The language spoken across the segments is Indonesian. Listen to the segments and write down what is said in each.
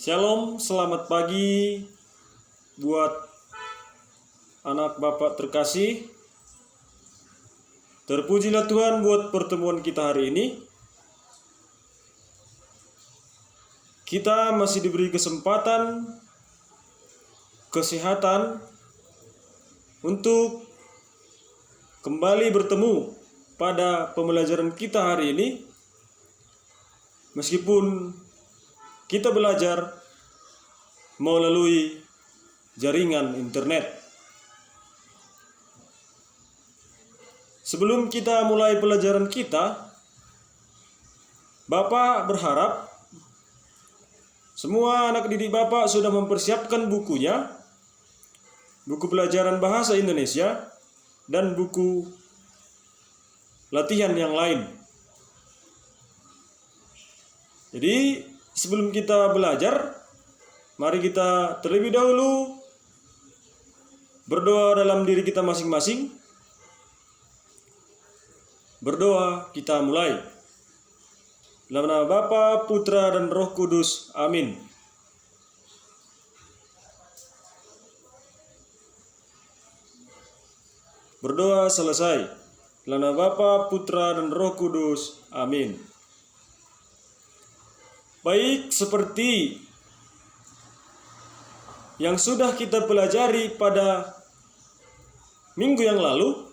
Shalom, selamat pagi buat anak Bapak terkasih. Terpujilah Tuhan buat pertemuan kita hari ini. Kita masih diberi kesempatan, kesehatan untuk kembali bertemu pada pembelajaran kita hari ini. Meskipun kita belajar melalui jaringan internet. Sebelum kita mulai pelajaran kita, Bapak berharap semua anak didik Bapak sudah mempersiapkan bukunya, buku pelajaran bahasa Indonesia, dan buku latihan yang lain. Jadi, sebelum kita belajar, mari kita terlebih dahulu berdoa dalam diri kita masing-masing. Berdoa kita mulai. Dalam nama Bapa, Putra, dan Roh Kudus. Amin. Berdoa selesai. Dalam nama Bapa, Putra, dan Roh Kudus. Amin. Baik, seperti yang sudah kita pelajari pada minggu yang lalu,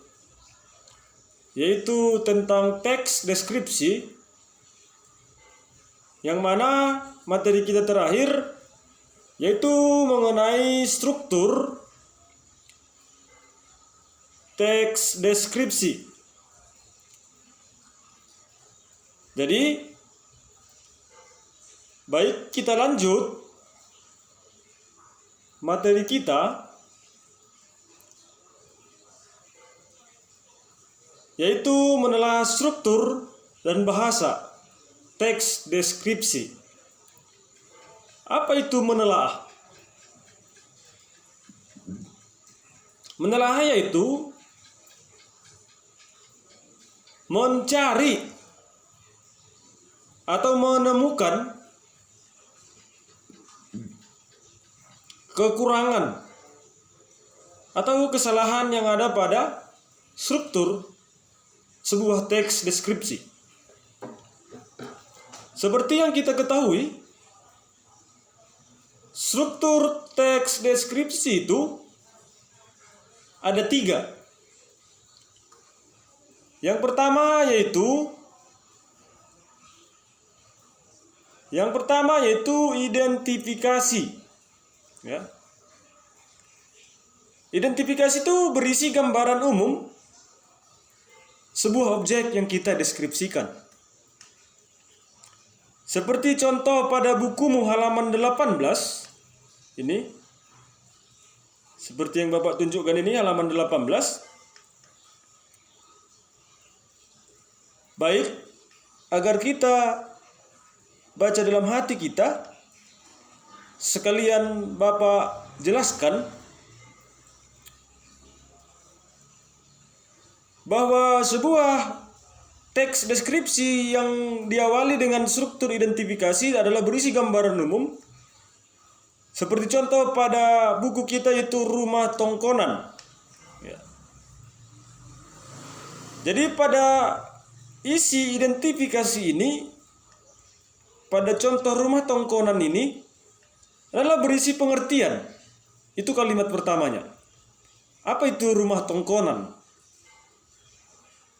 yaitu tentang teks deskripsi, yang mana materi kita terakhir yaitu mengenai struktur teks deskripsi. Jadi, baik, kita lanjut materi kita, yaitu menelaah struktur dan bahasa teks deskripsi. Apa itu menelaah? Menelaah yaitu mencari atau menemukan kekurangan atau kesalahan yang ada pada struktur sebuah teks deskripsi. Seperti yang kita ketahui, struktur teks deskripsi itu ada 3. Yang pertama yaitu identifikasi. Ya. Identifikasi itu berisi gambaran umum sebuah objek yang kita deskripsikan. Seperti contoh pada bukumu halaman 18, ini, seperti yang Bapak tunjukkan ini, halaman 18. Baik, agar kita baca dalam hati kita, sekalian Bapak jelaskan bahwa sebuah teks deskripsi yang diawali dengan struktur identifikasi adalah berisi gambaran umum. Seperti contoh pada buku kita yaitu Rumah Tongkonan. Ya. Jadi pada isi identifikasi ini, pada contoh Rumah Tongkonan ini adalah berisi pengertian. Itu kalimat pertamanya. Apa itu rumah tongkonan?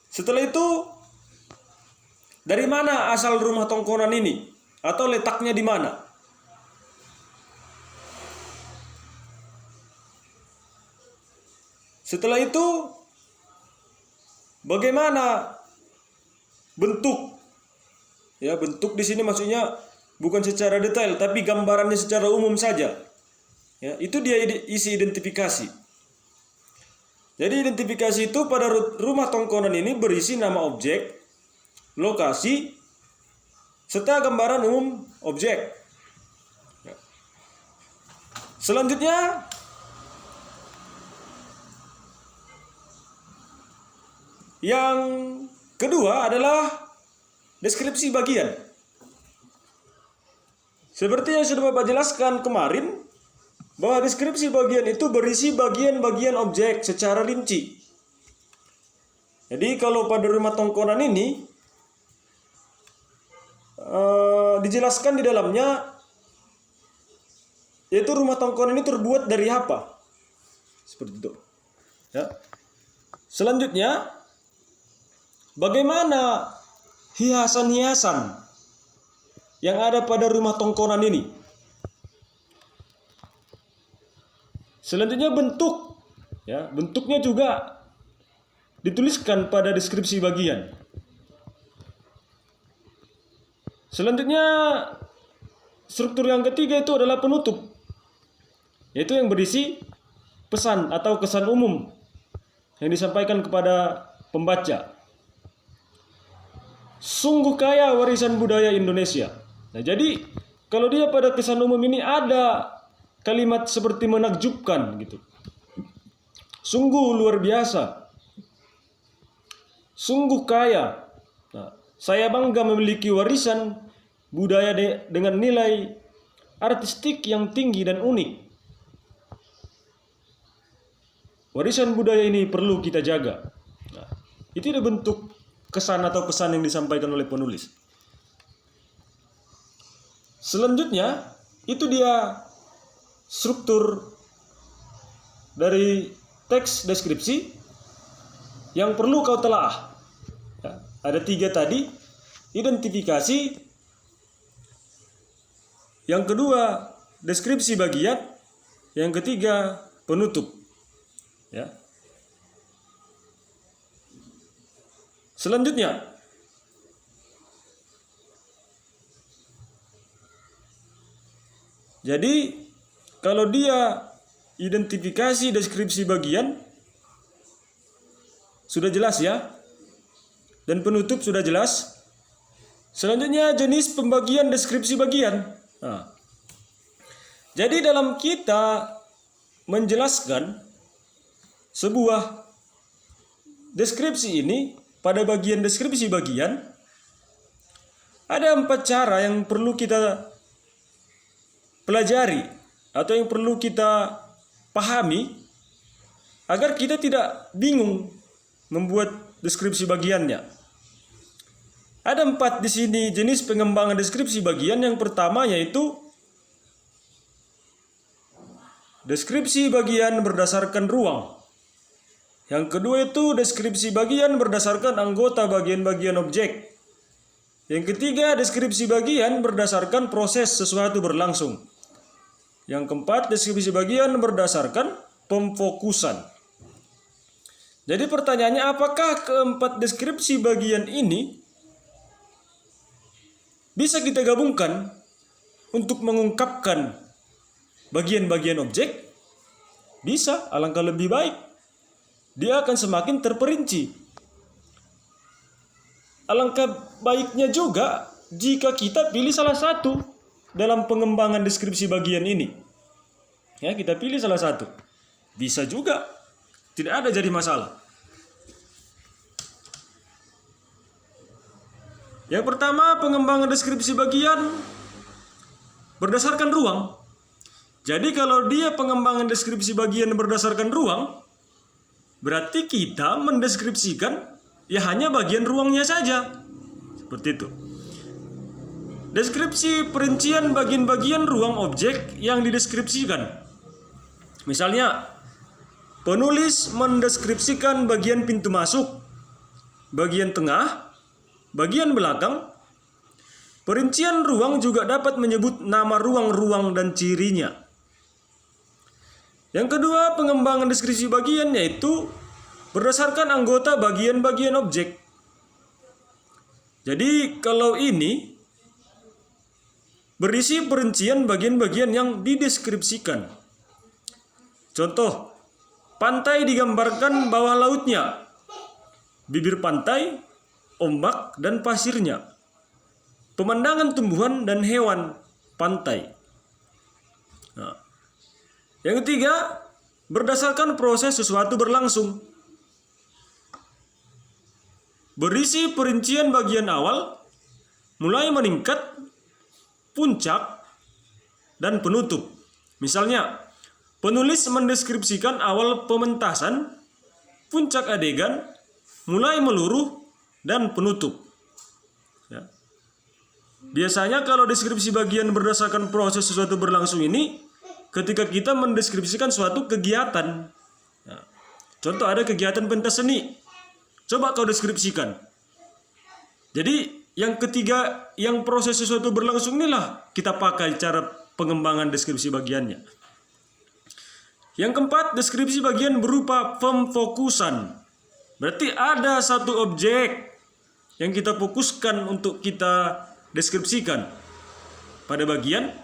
Setelah itu, dari mana asal rumah tongkonan ini? Atau letaknya di mana? Setelah itu, bagaimana bentuk? Ya, bentuk di sini maksudnya bukan secara detail, tapi gambarannya secara umum saja. Ya, itu dia isi identifikasi. Jadi identifikasi itu pada rumah tongkonan ini berisi nama objek, lokasi, serta gambaran umum objek. Ya. Selanjutnya, yang kedua adalah deskripsi bagian. Seperti yang sudah Bapak jelaskan kemarin, bahwa deskripsi bagian itu berisi bagian-bagian objek secara rinci. Jadi kalau pada rumah tongkonan ini dijelaskan di dalamnya, yaitu rumah tongkonan ini terbuat dari apa, seperti itu. Ya. Selanjutnya, bagaimana hiasan-hiasan yang ada pada rumah tongkonan ini. Selanjutnya bentuk, ya, bentuknya juga dituliskan pada deskripsi bagian. Selanjutnya struktur yang ketiga itu adalah penutup, yaitu yang berisi pesan atau kesan umum yang disampaikan kepada pembaca. Sungguh kaya warisan budaya Indonesia. Nah, jadi kalau dia pada kesan umum ini ada kalimat seperti menakjubkan gitu. Sungguh luar biasa. Sungguh kaya. Nah, saya bangga memiliki warisan budaya dengan nilai artistik yang tinggi dan unik. Warisan budaya ini perlu kita jaga. Nah, itu adalah bentuk kesan atau pesan yang disampaikan oleh penulis. Selanjutnya, itu dia struktur dari teks deskripsi yang perlu kau telaah. Ya, ada 3 tadi, identifikasi, yang kedua deskripsi bagian, yang ketiga penutup. Ya. Selanjutnya, jadi kalau dia identifikasi deskripsi bagian sudah jelas ya, dan penutup sudah jelas. Selanjutnya jenis pembagian deskripsi bagian. Nah, jadi dalam kita menjelaskan sebuah deskripsi ini, pada bagian deskripsi bagian ada 4 cara yang perlu kita pelajari atau yang perlu kita pahami agar kita tidak bingung membuat deskripsi bagiannya. Ada 4 di sini jenis pengembangan deskripsi bagian. Yang pertama yaitu deskripsi bagian berdasarkan ruang. Yang kedua itu deskripsi bagian berdasarkan anggota bagian-bagian objek. Yang ketiga deskripsi bagian berdasarkan proses sesuatu berlangsung. Yang keempat, deskripsi bagian berdasarkan pemfokusan. Jadi pertanyaannya, apakah keempat deskripsi bagian ini bisa kita gabungkan untuk mengungkapkan bagian-bagian objek? Bisa, alangkah lebih baik. Dia akan semakin terperinci. Alangkah baiknya juga jika kita pilih salah satu dalam pengembangan deskripsi bagian ini. Ya, kita pilih salah satu. Bisa juga. Tidak ada jadi masalah. Yang pertama, pengembangan deskripsi bagian berdasarkan ruang. Jadi kalau dia pengembangan deskripsi bagian berdasarkan ruang, berarti kita mendeskripsikan ya hanya bagian ruangnya saja. Seperti itu. Deskripsi perincian bagian-bagian ruang objek yang dideskripsikan. Misalnya, penulis mendeskripsikan bagian pintu masuk, bagian tengah, bagian belakang. Perincian ruang juga dapat menyebut nama ruang-ruang dan cirinya. Yang kedua, pengembangan deskripsi bagian yaitu berdasarkan anggota bagian-bagian objek. Jadi kalau ini berisi perincian bagian-bagian yang dideskripsikan. Contoh, pantai digambarkan bawah lautnya, bibir pantai, ombak dan pasirnya, pemandangan tumbuhan dan hewan pantai. Nah, yang ketiga, berdasarkan proses sesuatu berlangsung. Berisi perincian bagian awal, mulai meningkat, puncak, dan penutup. Misalnya, penulis mendeskripsikan awal pementasan, puncak adegan, mulai meluruh, dan penutup. Ya. Biasanya kalau deskripsi bagian berdasarkan proses sesuatu berlangsung ini, ketika kita mendeskripsikan suatu kegiatan. Ya. Contoh ada kegiatan pentas seni. Coba kau deskripsikan. Jadi yang ketiga, yang proses sesuatu berlangsung inilah kita pakai cara pengembangan deskripsi bagiannya. Yang keempat, deskripsi bagian berupa pemfokusan. Berarti ada satu objek yang kita fokuskan untuk kita deskripsikan pada bagian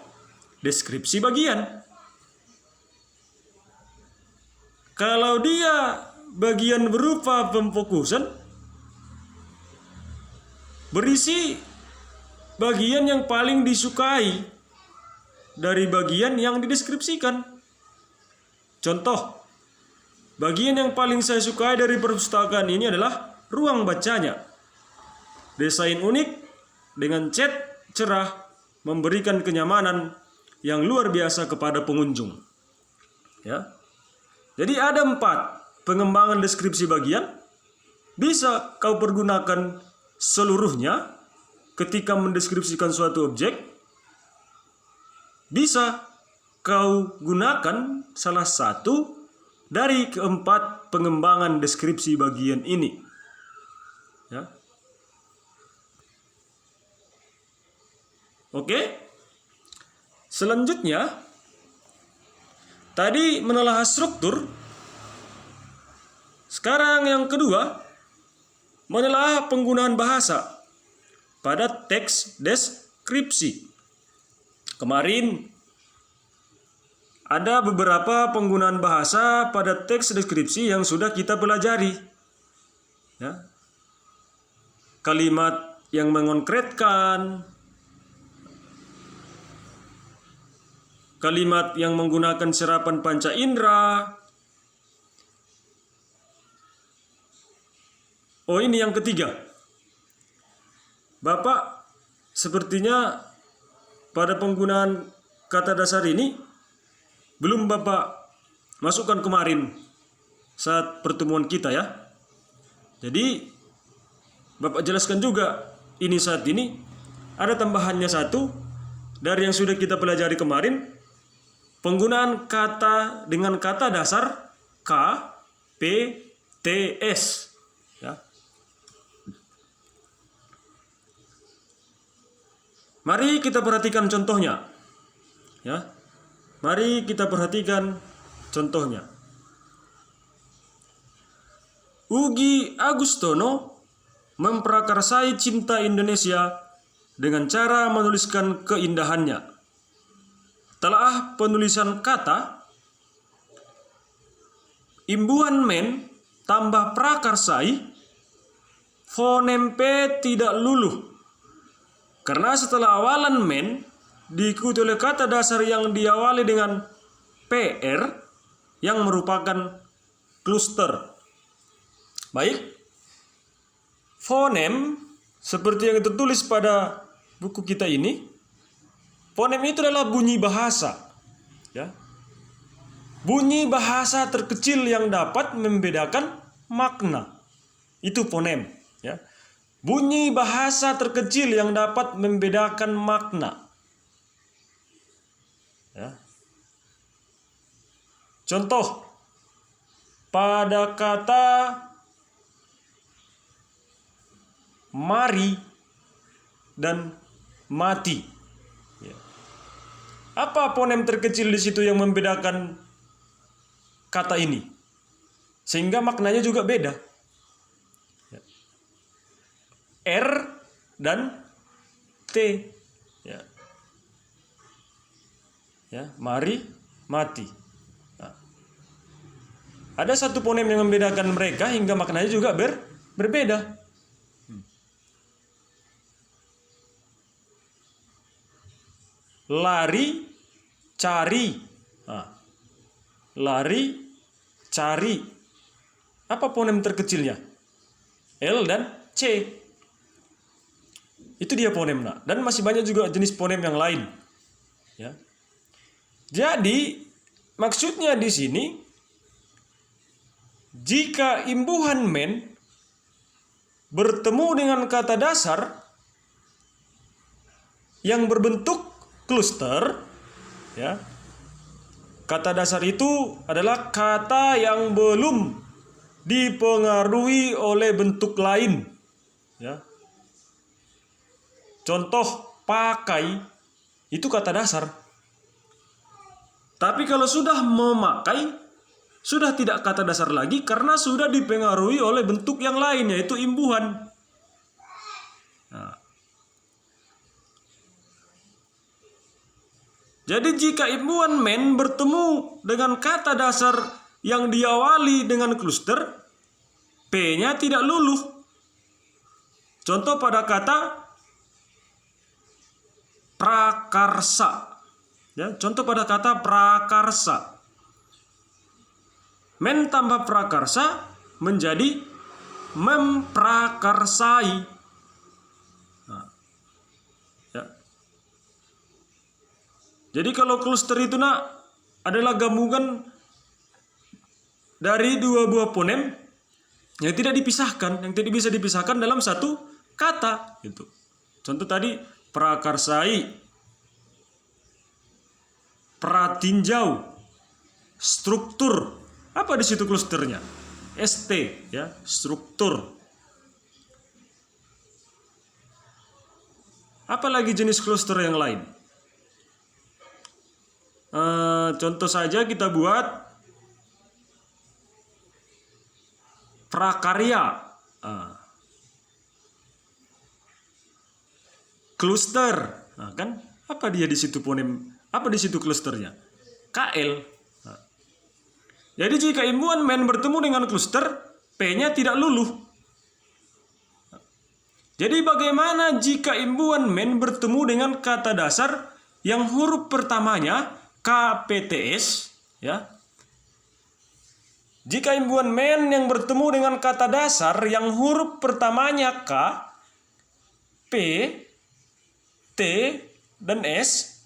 deskripsi bagian. Kalau dia bagian berupa pemfokusan, berisi bagian yang paling disukai dari bagian yang dideskripsikan. Contoh, bagian yang paling saya sukai dari perpustakaan ini adalah ruang bacanya. Desain unik dengan cat cerah memberikan kenyamanan yang luar biasa kepada pengunjung. Ya. Jadi ada 4 pengembangan deskripsi bagian. Bisa kau pergunakan seluruhnya ketika mendeskripsikan suatu objek. Bisa kau gunakan salah satu dari keempat pengembangan deskripsi bagian ini. Ya. Oke. Selanjutnya, tadi menelaah struktur. Sekarang yang kedua, menelaah penggunaan bahasa pada teks deskripsi. Kemarin ada beberapa penggunaan bahasa pada teks deskripsi yang sudah kita pelajari. Ya. Kalimat yang mengonkretkan, kalimat yang menggunakan serapan panca indera. Oh, ini yang ketiga. Bapak sepertinya pada penggunaan kata dasar ini belum Bapak masukkan kemarin saat pertemuan kita ya. Jadi Bapak jelaskan juga ini saat ini ada tambahannya satu dari yang sudah kita pelajari kemarin. Penggunaan kata dengan kata dasar K, P, T, S. Ya. Mari kita perhatikan contohnya. Ya. Mari kita perhatikan contohnya. Ugi Agustono memprakarsai cinta Indonesia dengan cara menuliskan keindahannya. Telaah penulisan kata, imbuhan men tambah prakarsai, fonem P tidak luluh. Karena setelah awalan men diikuti oleh kata dasar yang diawali dengan PR yang merupakan kluster. Baik, fonem seperti yang tertulis pada buku kita ini. Fonem itu adalah bunyi bahasa. Ya. Bunyi bahasa terkecil yang dapat membedakan makna. Itu fonem. Ya. Bunyi bahasa terkecil yang dapat membedakan makna. Ya. Contoh, pada kata mari dan mati. Apa fonem terkecil di situ yang membedakan kata ini? Sehingga maknanya juga beda. R dan T. Ya. Ya, mari, mati. Nah. Ada satu fonem yang membedakan mereka hingga maknanya juga berbeda. Lari, cari. Nah, lari, cari. Apa fonem terkecilnya? L dan C. Itu dia fonem. Nah. Dan masih banyak juga jenis fonem yang lain. Ya. Jadi maksudnya di sini, jika imbuhan men bertemu dengan kata dasar yang berbentuk kluster, ya, kata dasar itu adalah kata yang belum dipengaruhi oleh bentuk lain, ya. Contoh pakai itu kata dasar. Tapi kalau sudah memakai, sudah tidak kata dasar lagi karena sudah dipengaruhi oleh bentuk yang lain, yaitu imbuhan. Nah. Jadi jika imbuhan men bertemu dengan kata dasar yang diawali dengan kluster, P-nya tidak luluh. Contoh pada kata prakarsa. Ya, contoh pada kata prakarsa. Men tambah prakarsa menjadi memprakarsai. Nah, ya. Jadi kalau kluster itu adalah gabungan dari dua buah fonem yang tidak dipisahkan, yang tidak bisa dipisahkan dalam satu kata. Gitu. Contoh tadi prakarsai, pratinjau, struktur. Apa di situ klusternya? ST, ya, struktur. Apalagi jenis kluster yang lain? Contoh saja kita buat prakarya, kluster. Nah, kan apa dia di situ fonem? Apa di situ klusternya? KL. Nah. Jadi jika imbuhan men bertemu dengan kluster, P-nya tidak luluh. Jadi bagaimana jika imbuhan men bertemu dengan kata dasar yang huruf pertamanya KPTS, ya? Jika imbuhan men yang bertemu dengan kata dasar yang huruf pertamanya K, P, T, dan S,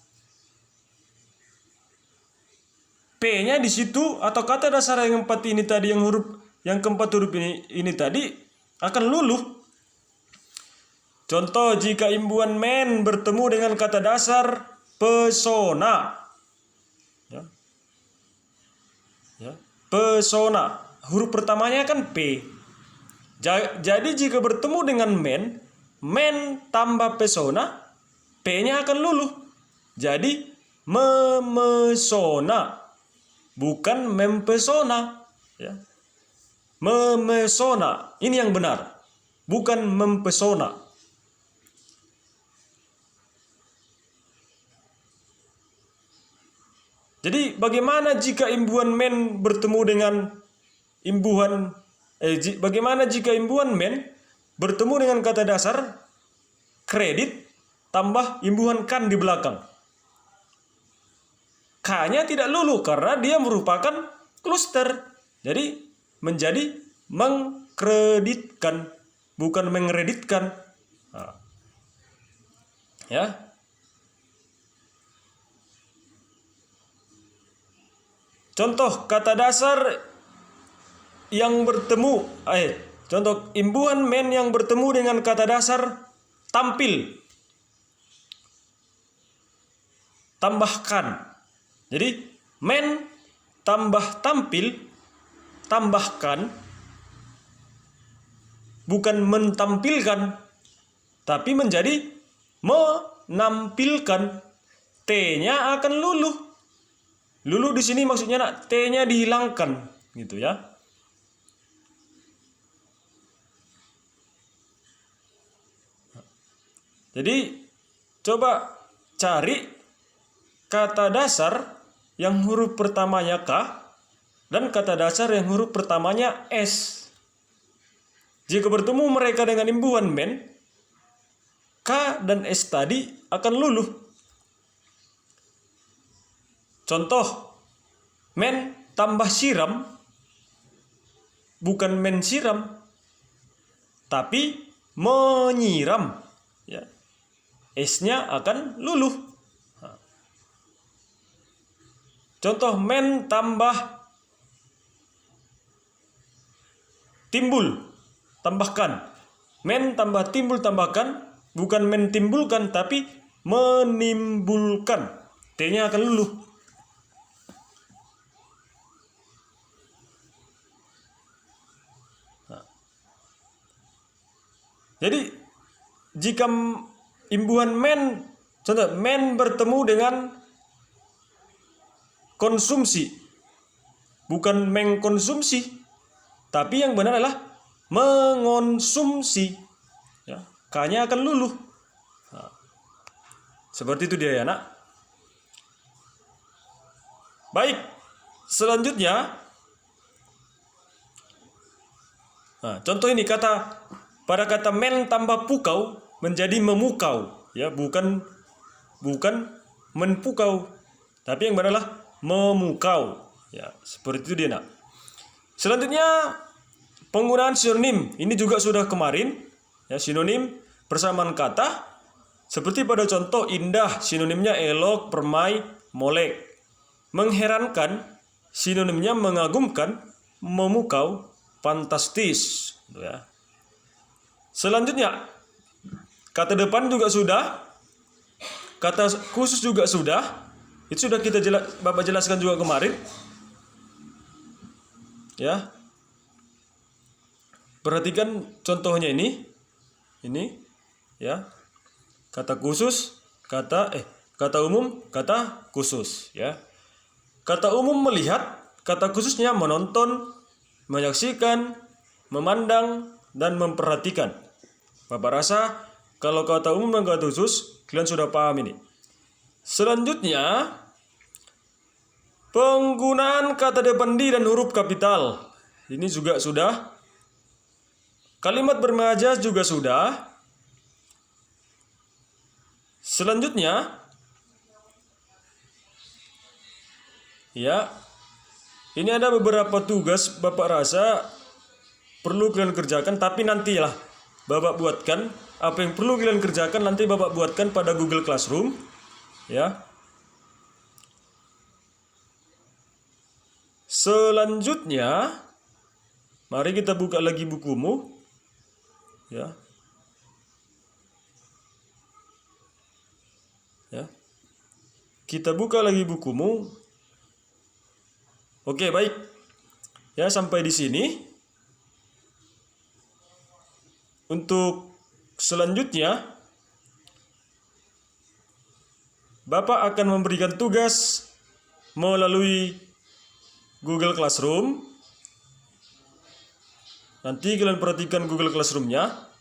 P-nya di situ atau kata dasar yang keempat ini tadi, yang keempat huruf ini tadi akan luluh. Contoh jika imbuhan men bertemu dengan kata dasar pesona, ya. Ya, pesona, huruf pertamanya kan P. Jadi jika bertemu dengan men tambah pesona, P-nya akan luluh. Jadi memesona, bukan mempesona, ya. Memesona, ini yang benar, bukan mempesona. Jadi bagaimana jika imbuhan men bertemu dengan bagaimana jika imbuhan men bertemu dengan kata dasar kredit tambah imbuhan kan di belakang? K-nya tidak luluh karena dia merupakan kluster. Jadi menjadi mengkreditkan, bukan mengreditkan. Nah. Ya. Contoh kata dasar yang bertemu, contoh imbuhan men yang bertemu dengan kata dasar tampil, tambahkan. Jadi men tambah tampil, tambahkan, bukan mentampilkan, tapi menjadi menampilkan. T-nya akan luluh. Luluh di sini maksudnya T-nya dihilangkan, gitu ya. Jadi coba cari kata dasar yang huruf pertamanya K dan kata dasar yang huruf pertamanya S. Jika bertemu mereka dengan imbuhan men, K dan S tadi akan luluh. Contoh, men tambah siram, bukan men siram, tapi menyiram. Ya. S-nya akan luluh. Contoh men tambah timbul, tambahkan. Men tambah timbul, tambahkan. Bukan mentimbulkan, tapi menimbulkan. T-nya akan luluh. Nah. Jadi, jika imbuhan men, contoh, men bertemu dengan konsumsi, bukan mengkonsumsi, tapi yang benar adalah mengonsumsi. Ya, K-nya akan luluh. Nah, seperti itu dia ya nak. Baik, selanjutnya, nah, contoh ini pada kata men tambah pukau menjadi memukau, ya bukan menpukau, tapi yang benar adalah memukau. Ya, seperti itu dia nak. Selanjutnya penggunaan sinonim, ini juga sudah kemarin. Ya, sinonim persamaan kata seperti pada contoh indah, sinonimnya elok, permai, molek. Mengherankan, sinonimnya mengagumkan, memukau, fantastis. Ya. Selanjutnya kata depan juga sudah, kata khusus juga sudah. Itu sudah Bapak jelaskan juga kemarin. Ya. Perhatikan contohnya ini ya. Kata khusus, kata umum, kata khusus, ya. Kata umum melihat, kata khususnya menonton, menyaksikan, memandang, dan memperhatikan. Bapak rasa kalau kata umum dan kata khusus kalian sudah paham ini. Selanjutnya penggunaan kata depan di dan huruf kapital. Ini juga sudah. Kalimat bermajas juga sudah. Selanjutnya, ya, ini ada beberapa tugas Bapak rasa perlu kalian kerjakan, tapi nantilah Bapak buatkan apa yang perlu kalian kerjakan, nanti Bapak buatkan pada Google Classroom, ya. Selanjutnya, mari kita buka lagi bukumu, ya. Ya. Kita buka lagi bukumu. Oke, baik. Ya, sampai di sini. Untuk selanjutnya, Bapak akan memberikan tugas melalui Google Classroom. Nanti kalian perhatikan Google Classroom-nya.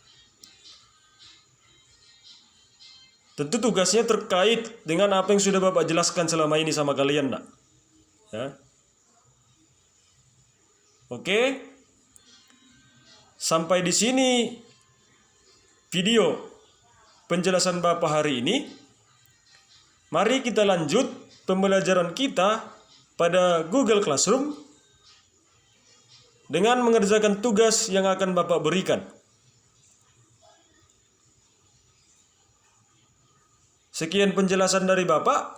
Tentu tugasnya terkait dengan apa yang sudah Bapak jelaskan selama ini sama kalian, nak. Ya. Oke. Sampai di sini video penjelasan Bapak hari ini. Mari kita lanjut pembelajaran kita pada Google Classroom dengan mengerjakan tugas yang akan Bapak berikan. Sekian penjelasan dari Bapak.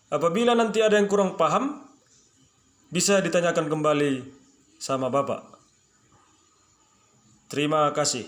Apabila nanti ada yang kurang paham, bisa ditanyakan kembali sama Bapak. Terima kasih.